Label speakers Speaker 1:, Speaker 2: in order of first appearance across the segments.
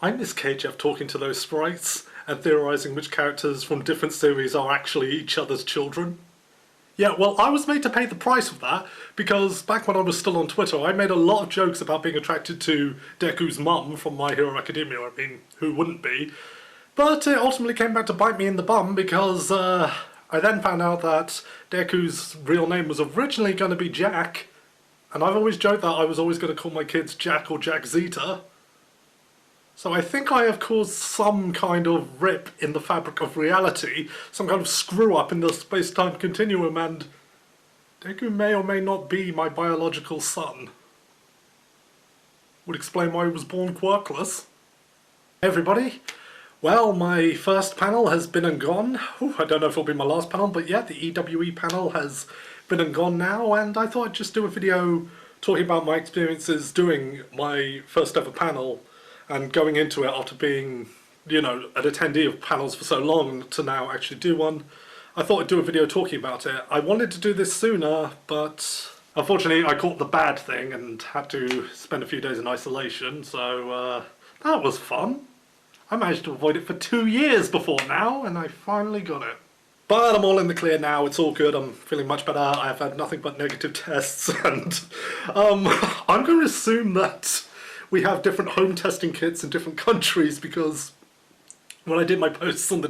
Speaker 1: I miss KJF talking to those sprites and theorising which characters from different series are actually each other's children. Yeah, well, I was made to pay the price of that, because back when I was still on Twitter, I made a lot of jokes about being attracted to Deku's mum from My Hero Academia. I mean, who wouldn't be? But it ultimately came back to bite me in the bum, because I then found out that Deku's real name was originally going to be Jack, and I've always joked that I was always going to call my kids Jack or Jack Zeta. So I think I have caused some kind of rip in the fabric of reality, some kind of screw-up in the space-time continuum, and Deku may or may not be my biological son. Would explain why he was born quirkless. Hey everybody. Well, my first panel has been and gone. Ooh, I don't know if it'll be my last panel, but yeah, the EWE panel has been and gone now, and I thought I'd just do a video talking about my experiences doing my first ever panel, and going into it after being, you know, an attendee of panels for so long to now actually do one. I thought I'd do a video talking about it. I wanted to do this sooner, but unfortunately I caught the bad thing and had to spend a few days in isolation, so that was fun. I managed to avoid it for 2 years before now, and I finally got it. But I'm all in the clear now, it's all good, I'm feeling much better, I've had nothing but negative tests, and I'm going to assume that we have different home testing kits in different countries, because when I did my posts on the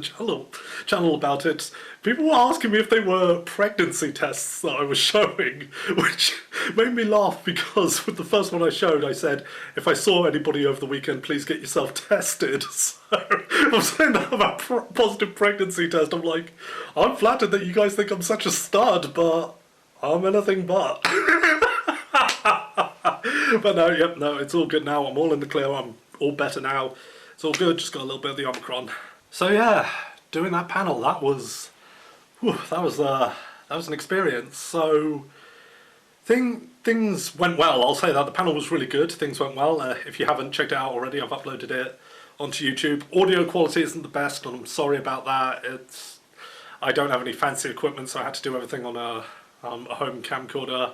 Speaker 1: channel about it, people were asking me if they were pregnancy tests that I was showing, which made me laugh, because with the first one I showed I said, if I saw anybody over the weekend, please get yourself tested. So I'm saying that about positive pregnancy test. I'm like, I'm flattered that you guys think I'm such a stud, but I'm anything but. But no, yep, no, it's all good now. I'm all in the clear. I'm all better now. It's all good. Just got a little bit of the Omicron. So yeah, doing that panel, that was an experience. So things went well. I'll say that the panel was really good. Things went well. If you haven't checked it out already, I've uploaded it onto YouTube. Audio quality isn't the best, and I'm sorry about that. I don't have any fancy equipment, so I had to do everything on a home camcorder.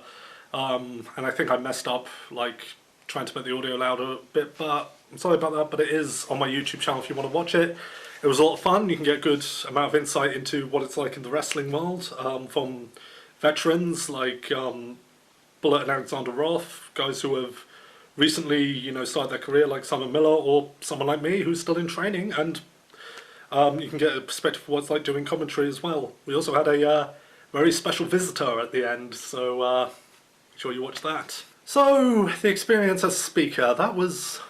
Speaker 1: And I think I messed up, like, trying to make the audio louder a bit, but I'm sorry about that, but it is on my YouTube channel if you want to watch it. It was a lot of fun. You can get a good amount of insight into what it's like in the wrestling world, from veterans like Bullet and Alexander Roth, guys who have recently, you know, started their career, like Simon Miller, or someone like me who's still in training, and you can get a perspective of what it's like doing commentary as well. We also had a very special visitor at the end, so make sure you watch that. So, the experience as a speaker, that was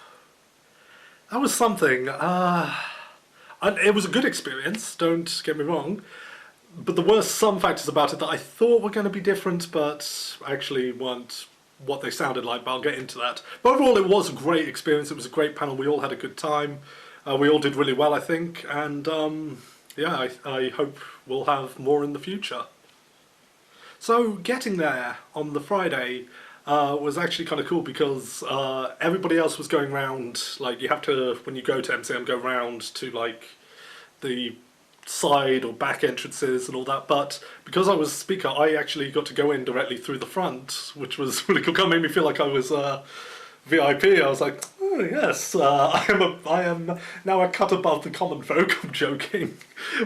Speaker 1: something. It was a good experience, don't get me wrong, but there were some factors about it that I thought were going to be different, but actually weren't what they sounded like, but I'll get into that. But overall, it was a great experience. It was a great panel. We all had a good time. We all did really well, I think, and yeah, I hope we'll have more in the future. So getting there on the Friday was actually kind of cool, because everybody else was going round, like, you have to, when you go to MCM, go round to like the side or back entrances and all that, but because I was a speaker, I actually got to go in directly through the front, which was really cool. Kind of made me feel like I was VIP. I was like, oh yes, I am now a cut above the common folk. I'm joking,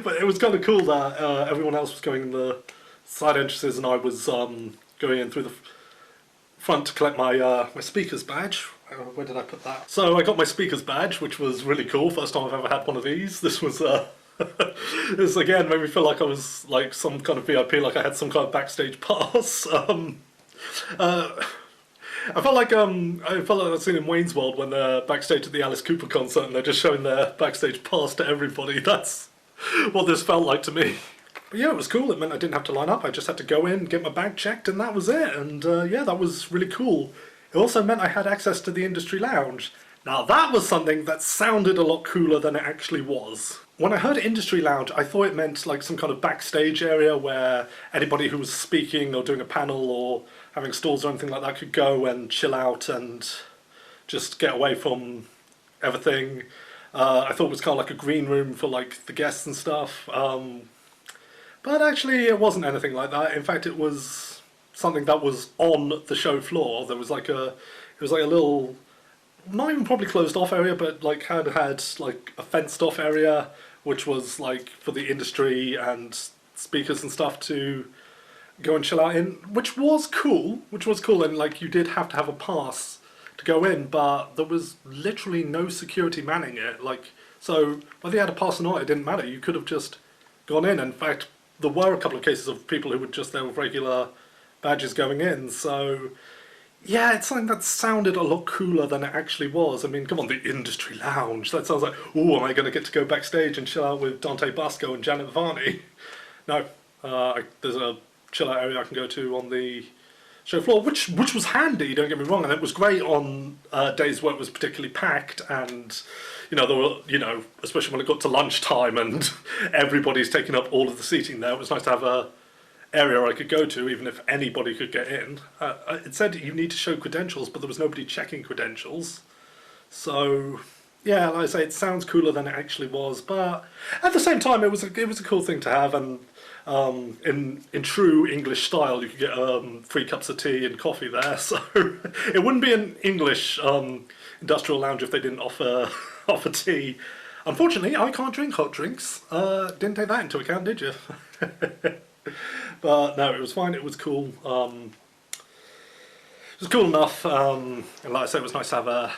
Speaker 1: but it was kind of cool that everyone else was going in the side entrances, and I was going in through the front to collect my my speaker's badge. Where did I put that? So I got my speaker's badge, which was really cool. First time I've ever had one of these. This was this again made me feel like I was like some kind of VIP, like I had some kind of backstage pass. I felt like I've seen in Wayne's World when they're backstage at the Alice Cooper concert and they're just showing their backstage pass to everybody. That's what this felt like to me. But yeah, it was cool. It meant I didn't have to line up. I just had to go in, get my bag checked, and that was it. And yeah, that was really cool. It also meant I had access to the Industry Lounge. Now that was something that sounded a lot cooler than it actually was. When I heard Industry Lounge, I thought it meant like some kind of backstage area where anybody who was speaking or doing a panel or having stalls or anything like that could go and chill out and just get away from everything. I thought it was kind of like a green room for like the guests and stuff. But actually it wasn't anything like that. In fact, it was something that was on the show floor. There was like it was like a little not even probably closed off area, but like had like a fenced off area, which was like for the industry and speakers and stuff to go and chill out in, which was cool. And like you did have to have a pass to go in, but there was literally no security manning it. Like, so whether you had a pass or not, it didn't matter. You could have just gone in. In fact, there were a couple of cases of people who were just there with regular badges going in. So yeah, it's something that sounded a lot cooler than it actually was. I mean, come on, the Industry Lounge. That sounds like, oh, am I going to get to go backstage and chill out with Dante Basco and Janet Varney? No, there's a chill out area I can go to on the show floor, which was handy, don't get me wrong, and it was great on days where it was particularly packed, and there were, especially when it got to lunchtime and everybody's taking up all of the seating there, it was nice to have a area I could go to, even if anybody could get in. It said you need to show credentials, but there was nobody checking credentials. So yeah, like I say, it sounds cooler than it actually was, but at the same time, it was a cool thing to have, and in true English style, you could get 3 cups of tea and coffee there. So it wouldn't be an English industrial lounge if they didn't offer tea. Unfortunately, I can't drink hot drinks. Didn't take that into account, did you? But no, it was fine. It was cool. It was cool enough, and like I said, it was nice to have a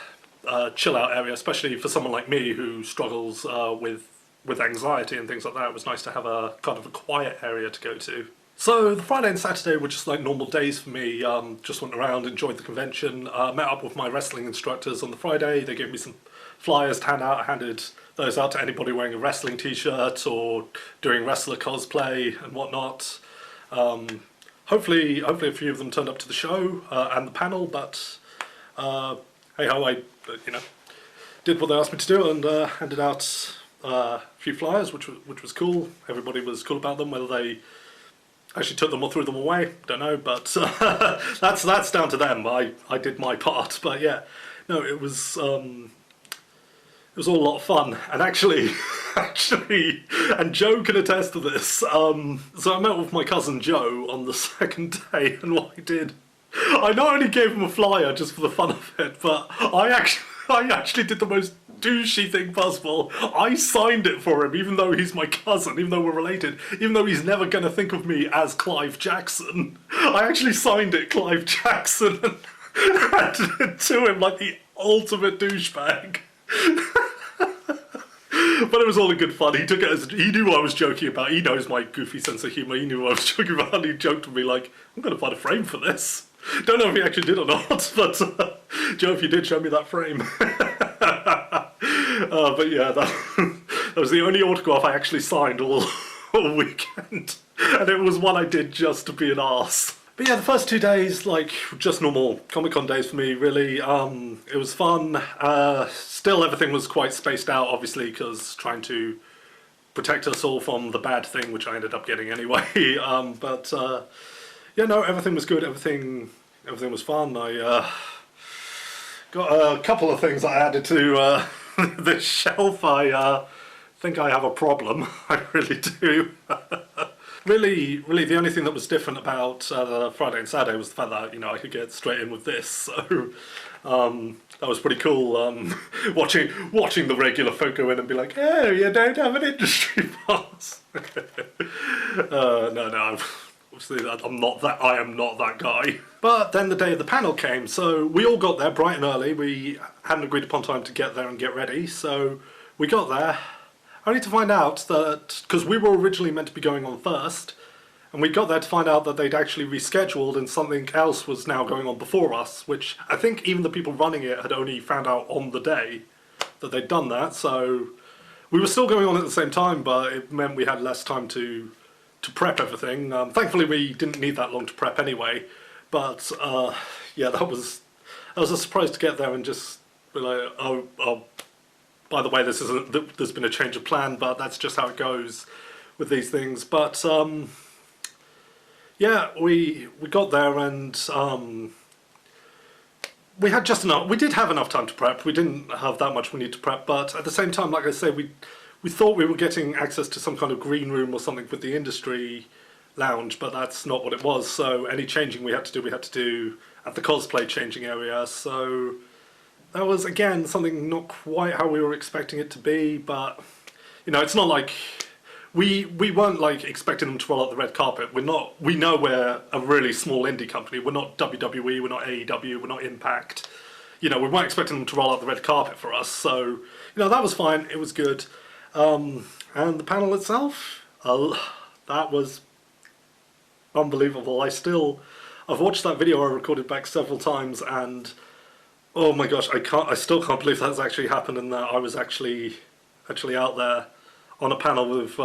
Speaker 1: chill out area, especially for someone like me who struggles with anxiety and things like that. It was nice to have a kind of a quiet area to go to. So the Friday and Saturday were just like normal days for me. Just went around, enjoyed the convention, met up with my wrestling instructors on the Friday. They gave me some flyers to hand out. I handed those out to anybody wearing a wrestling t-shirt or doing wrestler cosplay and whatnot. Hopefully a few of them turned up to the show and the panel, but hey ho, I did what they asked me to do and handed out a few flyers, which was cool. Everybody was cool about them. Whether they actually took them or threw them away, don't know, but that's down to them. I did my part, but yeah, no, it was all a lot of fun, and actually, and Joe can attest to this. So I met with my cousin Joe on the second day, and what I not only gave him a flyer just for the fun of it, but I actually did the most douchey thing possible. I signed it for him, even though he's my cousin, even though we're related, even though he's never going to think of me as Clive Jackson. I actually signed it Clive Jackson and handed it to him like the ultimate douchebag. But it was all in good fun. He took it as, he knew what I was joking about. He knows my goofy sense of humour. He knew what I was joking about. And he joked with me like, I'm going to find a frame for this. Don't know if he actually did or not, but Joe, if you did, show me that frame. But yeah, that was the only autograph I actually signed all weekend. And it was one I did just to be an arse. But yeah, the first 2 days, like, just normal Comic-Con days for me, really. It was fun. Still, everything was quite spaced out, obviously, because trying to protect us all from the bad thing, which I ended up getting anyway. But yeah, no, everything was good. Everything was fun. I got a couple of things I added to this shelf. I think I have a problem. I really do. Really, the only thing that was different about Friday and Saturday was the fact that I could get straight in with this. So that was pretty cool. Watching the regular folk go in and be like, "Oh, you don't have an industry pass." No. Obviously, I am not that guy. But then the day of the panel came, so we all got there bright and early. We hadn't agreed upon time to get there and get ready, so we got there. Only to find out that, because we were originally meant to be going on first, and we got there to find out that they'd actually rescheduled and something else was now going on before us, which I think even the people running it had only found out on the day that they'd done that, so we were still going on at the same time, but it meant we had less time to prep everything. Thankfully we didn't need that long to prep anyway, but yeah, that was a surprise to get there and just be like, oh, by the way, there's been a change of plan, but that's just how it goes with these things. But yeah, we got there and we had just enough. We did have enough time to prep. We didn't have that much we need to prep, but at the same time, like I say, we thought we were getting access to some kind of green room or something with the industry lounge, but that's not what it was. So any changing we had to do at the cosplay changing area. So that was again something not quite how we were expecting it to be, but you know, it's not like we weren't like expecting them to roll out the red carpet. We know we're a really small indie company. We're not WWE, we're not AEW, we're not Impact. You know, we weren't expecting them to roll out the red carpet for us. So, you know, that was fine. It was good. And the panel itself, that was unbelievable. I've watched that video I recorded back several times, and oh my gosh, I still can't believe that's actually happened, and that I was actually out there on a panel with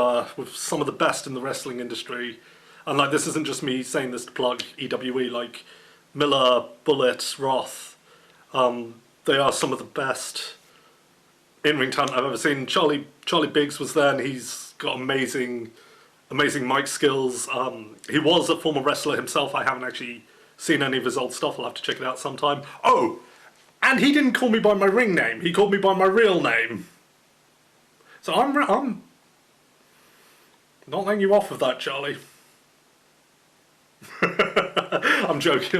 Speaker 1: some of the best in the wrestling industry. And like, this isn't just me saying this to plug EWE, like Miller, Bullet, Roth, they are some of the best in-ring talent I've ever seen. Charlie Biggs was there, and he's got amazing mic skills. He was a former wrestler himself. I haven't actually seen any of his old stuff. I'll have to check it out sometime. Oh, and he didn't call me by my ring name. He called me by my real name. So I'm not letting you off with that, Charlie. I'm joking.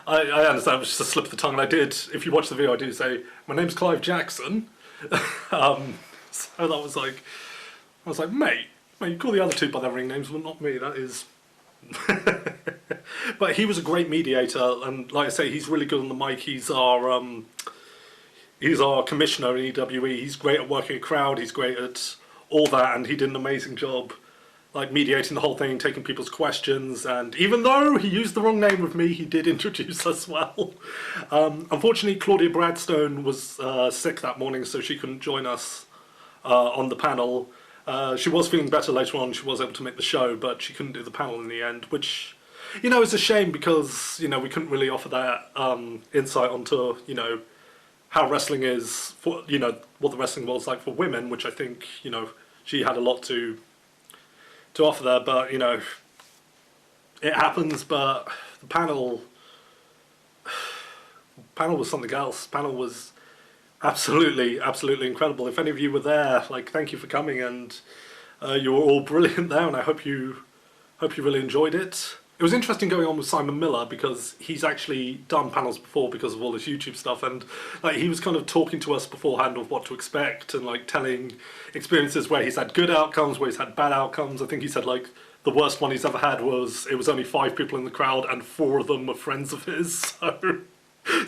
Speaker 1: I understand it was just a slip of the tongue, and I did, if you watch the video, I do say, my name's Clive Jackson. So that was like, I was like, mate, you call the other two by their ring names, but not me, that is... But he was a great mediator, and like I say, he's really good on the mic. He's our commissioner in EWE. He's great at working a crowd, he's great at all that, and he did an amazing job like mediating the whole thing, taking people's questions, and even though he used the wrong name with me, he did introduce us well. Unfortunately, Claudia Bradstone was sick that morning, so she couldn't join us on the panel. She was feeling better later on, she was able to make the show, but she couldn't do the panel in the end, which, you know, is a shame because, you know, we couldn't really offer that insight onto, you know, how wrestling is, for, you know, what the wrestling world's like for women, which I think, you know, she had a lot to offer there, but, you know, it happens. But the panel was something else. Panel was absolutely incredible. If any of you were there, like, thank you for coming, and you were all brilliant there, and I hope you really enjoyed it. It was interesting going on with Simon Miller because he's actually done panels before because of all his YouTube stuff, and like, he was kind of talking to us beforehand of what to expect and like telling experiences where he's had good outcomes, where he's had bad outcomes. I think he said like the worst one he's ever had was it was only 5 people in the crowd and 4 of them were friends of his.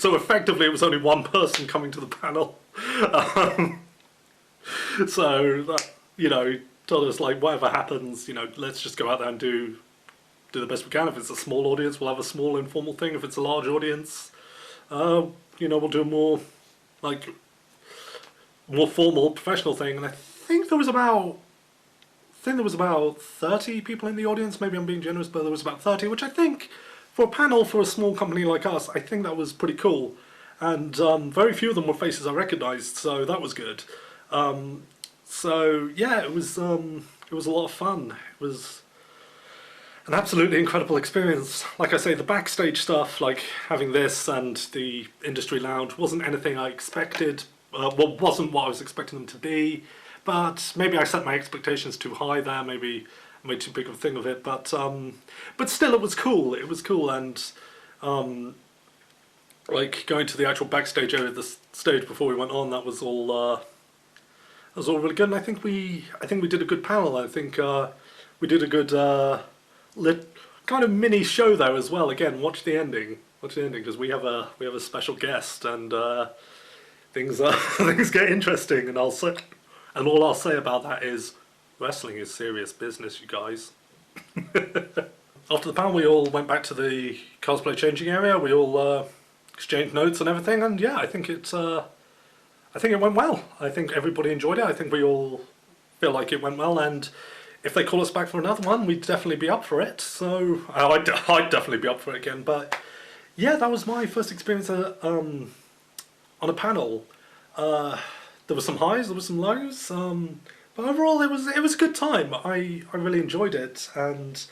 Speaker 1: So effectively it was only 1 person coming to the panel. So that, you know, told us like, whatever happens, you know, let's just go out there and do the best we can. If it's a small audience, we'll have a small informal thing. If it's a large audience, you know, we'll do a more formal professional thing. And I think there was about 30 people in the audience. Maybe I'm being generous, but there was about 30, which I think for a panel for a small company like us, I think that was pretty cool. And very few of them were faces I recognised, so that was good. So yeah, it was a lot of fun. It was an absolutely incredible experience. Like I say, the backstage stuff, like having this and the industry lounge, wasn't anything I expected. Well, wasn't what I was expecting them to be, but maybe I set my expectations too high there. Maybe I made too big of a thing of it. But still, it was cool. It was cool, and like going to the actual backstage area, the stage before we went on, that was all really good. And I think we did a good panel. I think we did a good kind of mini show there as well. Again, watch the ending because we have a special guest, and things get interesting. And all I'll say about that is wrestling is serious business, you guys. After the panel, we all went back to the cosplay changing area. We all exchanged notes and everything, and yeah, I think it went well. I think everybody enjoyed it. I think we all feel like it went well, and if they call us back for another one, we'd definitely be up for it. So I'd definitely be up for it again. But yeah, that was my first experience on a panel. There were some highs, there were some lows, but overall it was a good time. I really enjoyed it, and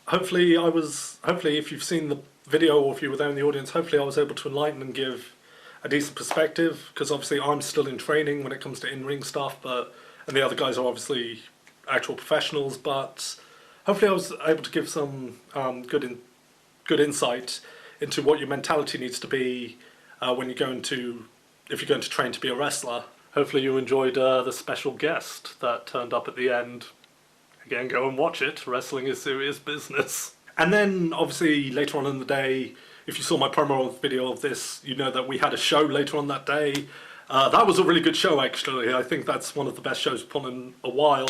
Speaker 1: hopefully if you've seen the video or if you were there in the audience, hopefully I was able to enlighten and give a decent perspective, because obviously I'm still in training when it comes to in-ring stuff, and the other guys are obviously actual professionals, but hopefully I was able to give some good insight into what your mentality needs to be when you're going to, if you're going to train to be a wrestler. Hopefully you enjoyed the special guest that turned up at the end. Again, go and watch it. Wrestling is serious business. And then, obviously, later on in the day, if you saw my promo video of this, you know that we had a show later on that day. That was a really good show, actually. I think that's one of the best shows put on in a while.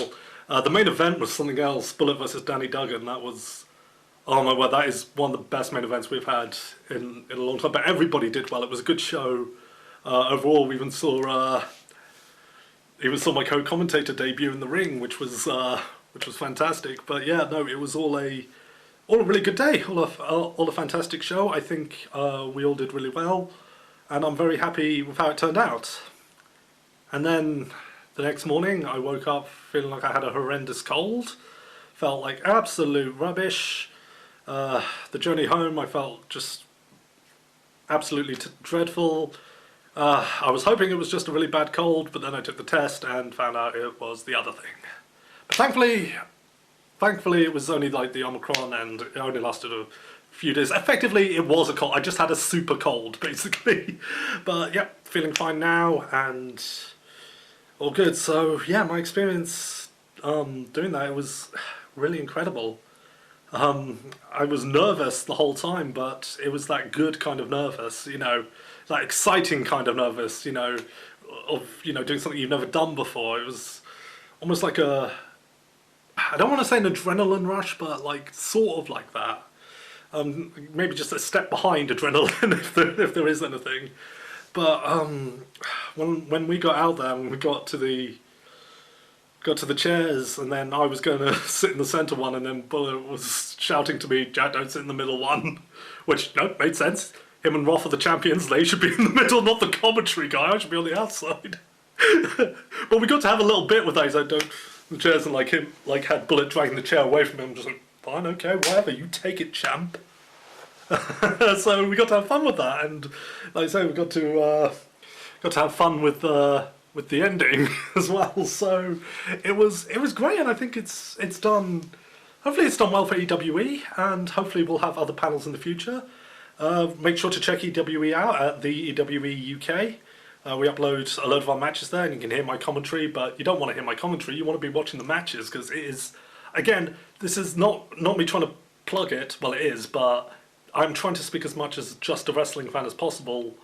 Speaker 1: The main event was something else, Bullet versus Danny Duggan. That was, oh my word, that is one of the best main events we've had in a long time. But everybody did well. It was a good show. Overall, we even saw my co-commentator debut in the ring, which was fantastic. But yeah, no, it was all a really good day, all a fantastic show. I think we all did really well, and I'm very happy with how it turned out. And then the next morning, I woke up feeling like I had a horrendous cold. Felt like absolute rubbish. The journey home, I felt just absolutely dreadful. I was hoping it was just a really bad cold, but then I took the test and found out it was the other thing. But thankfully it was only like the Omicron, and it only lasted a few days. Effectively, it was a cold. I just had a super cold, basically. But yeah, feeling fine now and all good. So yeah, my experience doing that, it was really incredible. I was nervous the whole time, but it was that good kind of nervous, you know, that exciting kind of nervous, you know, of, you know, doing something you've never done before. It was almost like a, I don't want to say an adrenaline rush, but like sort of like that. Maybe just a step behind adrenaline if there is anything. But when we got out there and we got to the chairs, and then I was going to sit in the centre one, and then Bullet was shouting to me, "Jack, don't sit in the middle one," which, no, made sense. Him and Roth are the champions, they should be in the middle, not the commentary guy, I should be on the outside. But we got to have a little bit with those, the chairs, and like him, like had Bullet dragging the chair away from him, just like, fine, okay, whatever, you take it, champ. So we got to have fun with that, and like I say, we got to have fun with the ending as well. So it was great, and I think it's done. Hopefully, it's done well for EWE, and hopefully we'll have other panels in the future. Make sure to check EWE out at the EWE UK. We upload a load of our matches there, and you can hear my commentary. But you don't want to hear my commentary; you want to be watching the matches, because it is. Again, this is not me trying to plug it. Well, it is, but I'm trying to speak as much as just a wrestling fan as possible.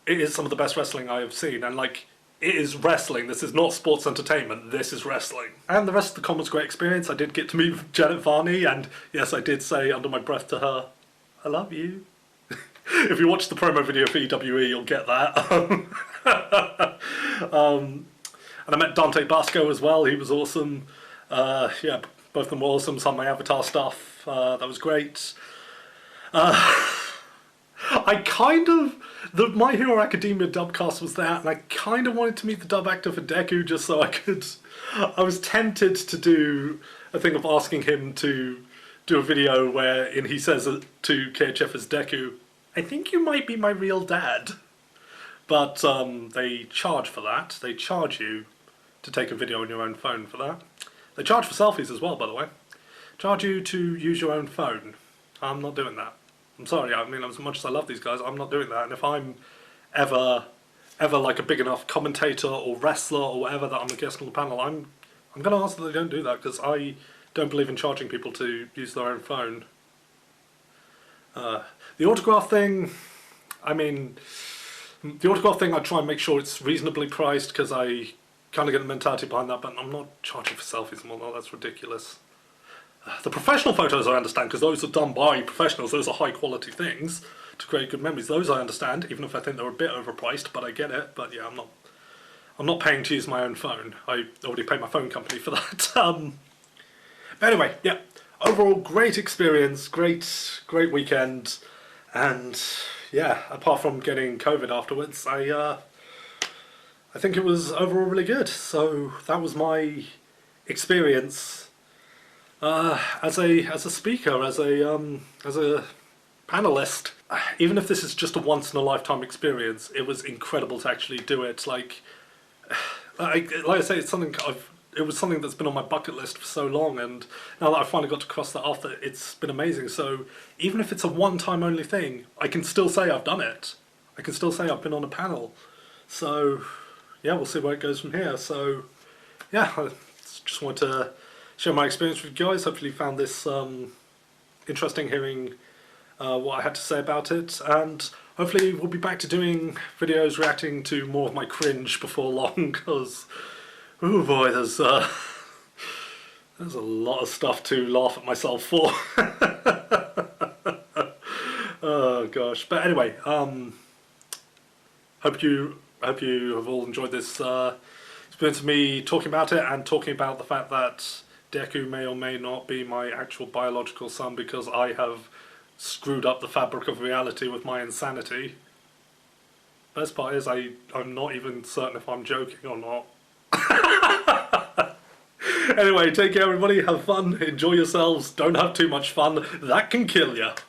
Speaker 1: It is some of the best wrestling I have seen, and like, it is wrestling. This is not sports entertainment. This is wrestling. And the rest of the con was a great experience. I did get to meet Janet Varney, and yes, I did say under my breath to her, "I love you." If you watch the promo video for EWE, you'll get that. And I met Dante Basco as well. He was awesome. Yeah, both of them were awesome. Some of my Avatar stuff. That was great. I kind of, the My Hero Academia dubcast was there, and I kind of wanted to meet the dub actor for Deku just so I could. I was tempted to do a thing of asking him to do a video wherein he says to KHF as Deku, "I think you might be my real dad." But they charge for that. They charge you to take a video on your own phone for that. They charge for selfies as well, by the way. Charge you to use your own phone. I'm not doing that. I'm sorry, I mean, as much as I love these guys, I'm not doing that. And if I'm ever like a big enough commentator or wrestler or whatever that I'm a guest on the panel, I'm going to ask that they don't do that, because I don't believe in charging people to use their own phone. The autograph thing, I mean, the autograph thing, I try and make sure it's reasonably priced, because I kind of get the mentality behind that, but I'm not charging for selfies and whatnot. That's ridiculous. The professional photos I understand, because those are done by professionals. Those are high quality things to create good memories. Those I understand, even if I think they're a bit overpriced, but I get it. But yeah, I'm not paying to use my own phone. I already pay my phone company for that. But anyway, yeah, overall great experience, great weekend, and yeah, apart from getting COVID afterwards, I think it was overall really good. So that was my experience as a speaker, as a panelist. Even if this is just a once in a lifetime experience, it was incredible to actually do it. Like I say, it's something it was something that's been on my bucket list for so long, and now that I finally got to cross that off, that it's been amazing. So even if it's a one-time only thing, I can still say I've done it. I can still say I've been on a panel. So yeah, we'll see where it goes from here. So yeah, I just wanted to share my experience with you guys. Hopefully you found this interesting, hearing what I had to say about it, and hopefully we'll be back to doing videos reacting to more of my cringe before long, because oh boy, there's a lot of stuff to laugh at myself for. Oh gosh, but anyway, hope you have all enjoyed this experience of me talking about it, and talking about the fact that Deku may or may not be my actual biological son, because I have screwed up the fabric of reality with my insanity. Best part is I'm not even certain if I'm joking or not. Anyway, take care everybody, have fun, enjoy yourselves, don't have too much fun, that can kill ya.